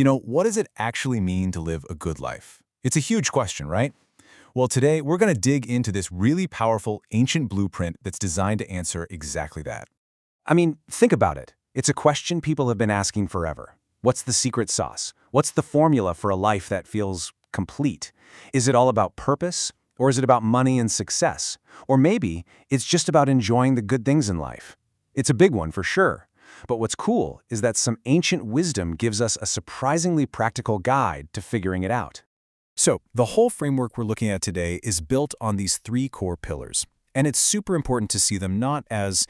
What does it actually mean to live a good life? It's a huge question, right? Well, today we're going to dig into this really powerful ancient blueprint that's designed to answer exactly that. Think about it. It's a question people have been asking forever. What's the secret sauce? What's the formula for a life that feels complete? Is it all about purpose? Or is it about money and success? Or maybe it's just about enjoying the good things in life. It's a big one for sure. But what's cool is that some ancient wisdom gives us a surprisingly practical guide to figuring it out. So, the whole framework we're looking at today is built on these three core pillars. And it's super important to see them not as,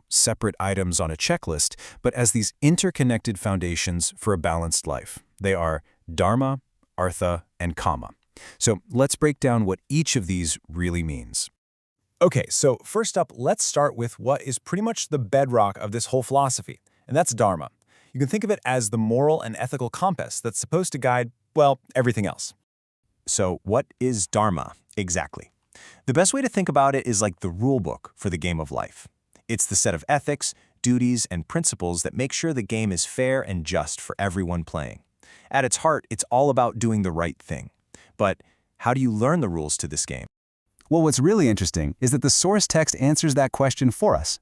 separate items on a checklist, but as these interconnected foundations for a balanced life. They are Dharma, Artha, and Kama. So let's break down what each of these really means. Okay, so first up, let's start with what is pretty much the bedrock of this whole philosophy, and that's Dharma. You can think of it as the moral and ethical compass that's supposed to guide, everything else. So what is Dharma exactly? The best way to think about it is like the rule book for the game of life. It's the set of ethics, duties, and principles that make sure the game is fair and just for everyone playing. At its heart, it's all about doing the right thing. But how do you learn the rules to this game? Well, what's really interesting is that the source text answers that question for us,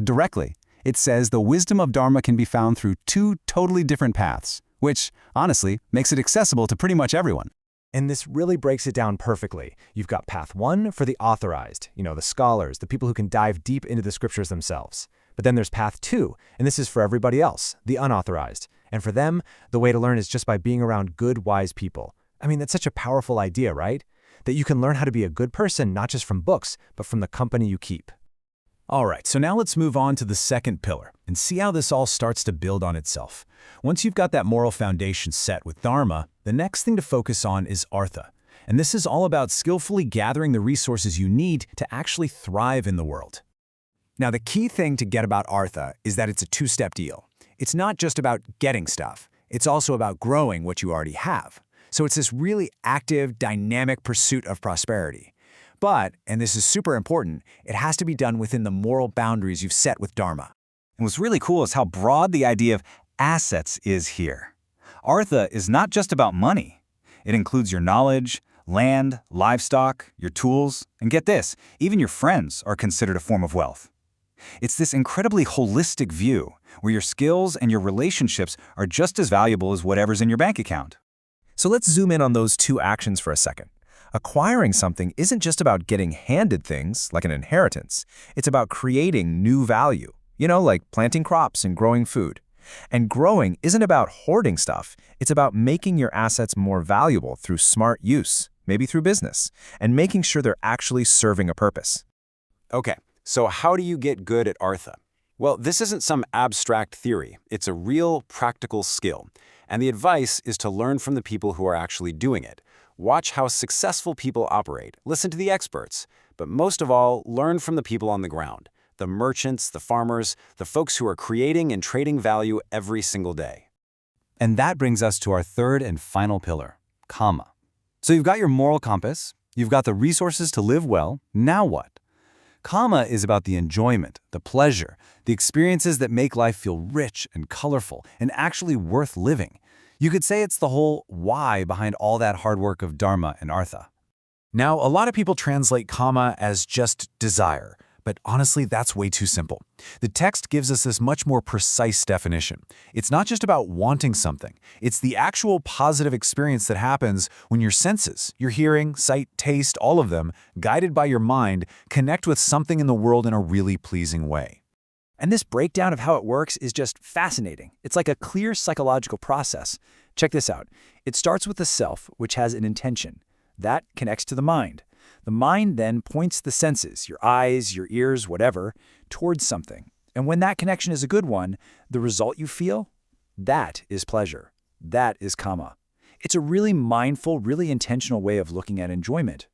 directly. It says the wisdom of Dharma can be found through two totally different paths, which, honestly, makes it accessible to pretty much everyone. And this really breaks it down perfectly. You've got path one for the authorized, the scholars, the people who can dive deep into the scriptures themselves. But then there's path two, and this is for everybody else, the unauthorized. And for them, the way to learn is just by being around good, wise people. That's such a powerful idea, right? That you can learn how to be a good person, not just from books, but from the company you keep. All right, so now let's move on to the second pillar and see how this all starts to build on itself. Once you've got that moral foundation set with Dharma, the next thing to focus on is Artha. And this is all about skillfully gathering the resources you need to actually thrive in the world. Now, the key thing to get about Artha is that it's a two-step deal. It's not just about getting stuff. It's also about growing what you already have. So it's this really active, dynamic pursuit of prosperity. But, and this is super important, it has to be done within the moral boundaries you've set with Dharma. And what's really cool is how broad the idea of assets is here. Artha is not just about money. It includes your knowledge, land, livestock, your tools, and get this, even your friends are considered a form of wealth. It's this incredibly holistic view where your skills and your relationships are just as valuable as whatever's in your bank account. So let's zoom in on those two actions for a second. Acquiring something isn't just about getting handed things, like an inheritance. It's about creating new value, like planting crops and growing food. And growing isn't about hoarding stuff. It's about making your assets more valuable through smart use, maybe through business, and making sure they're actually serving a purpose. Okay, so how do you get good at Artha? Well, this isn't some abstract theory. It's a real practical skill. And the advice is to learn from the people who are actually doing it. Watch how successful people operate. Listen to the experts. But most of all, learn from the people on the ground. The merchants, the farmers, the folks who are creating and trading value every single day. And that brings us to our third and final pillar, Kama. So you've got your moral compass, you've got the resources to live well, now what? Kama is about the enjoyment, the pleasure, the experiences that make life feel rich and colorful and actually worth living. You could say it's the whole why behind all that hard work of Dharma and Artha. Now, a lot of people translate Kama as just desire, but honestly, that's way too simple. The text gives us this much more precise definition. It's not just about wanting something. It's the actual positive experience that happens when your senses, your hearing, sight, taste, all of them, guided by your mind, connect with something in the world in a really pleasing way. And this breakdown of how it works is just fascinating. It's like a clear psychological process. Check this out. It starts with the self, which has an intention. That connects to the mind. The mind then points the senses, your eyes, your ears, whatever, towards something. And when that connection is a good one, the result you feel, that is pleasure. That is Kama. It's a really mindful, really intentional way of looking at enjoyment.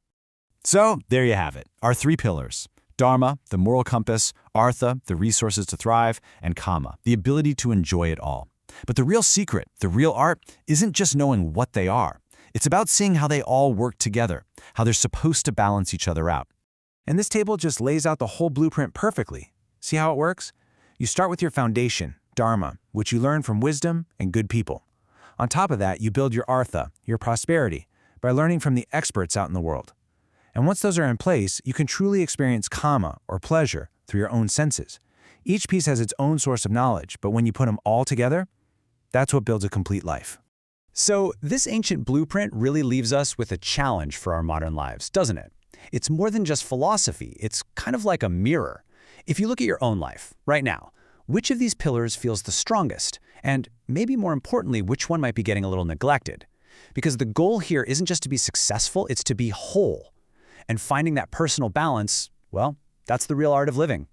So, there you have it, our three pillars. Dharma, the moral compass, Artha, the resources to thrive, and Kama, the ability to enjoy it all. But the real secret, the real art, isn't just knowing what they are. It's about seeing how they all work together, how they're supposed to balance each other out. And this table just lays out the whole blueprint perfectly. See how it works? You start with your foundation, Dharma, which you learn from wisdom and good people. On top of that, you build your artha, your prosperity, by learning from the experts out in the world. And once those are in place, you can truly experience kama, or pleasure, through your own senses. Each piece has its own source of knowledge, but when you put them all together, that's what builds a complete life. So this ancient blueprint really leaves us with a challenge for our modern lives, doesn't it? It's more than just philosophy. It's kind of like a mirror. If you look at your own life, right now, which of these pillars feels the strongest? And maybe more importantly, which one might be getting a little neglected? Because the goal here isn't just to be successful, it's to be whole. And finding that personal balance, well, that's the real art of living.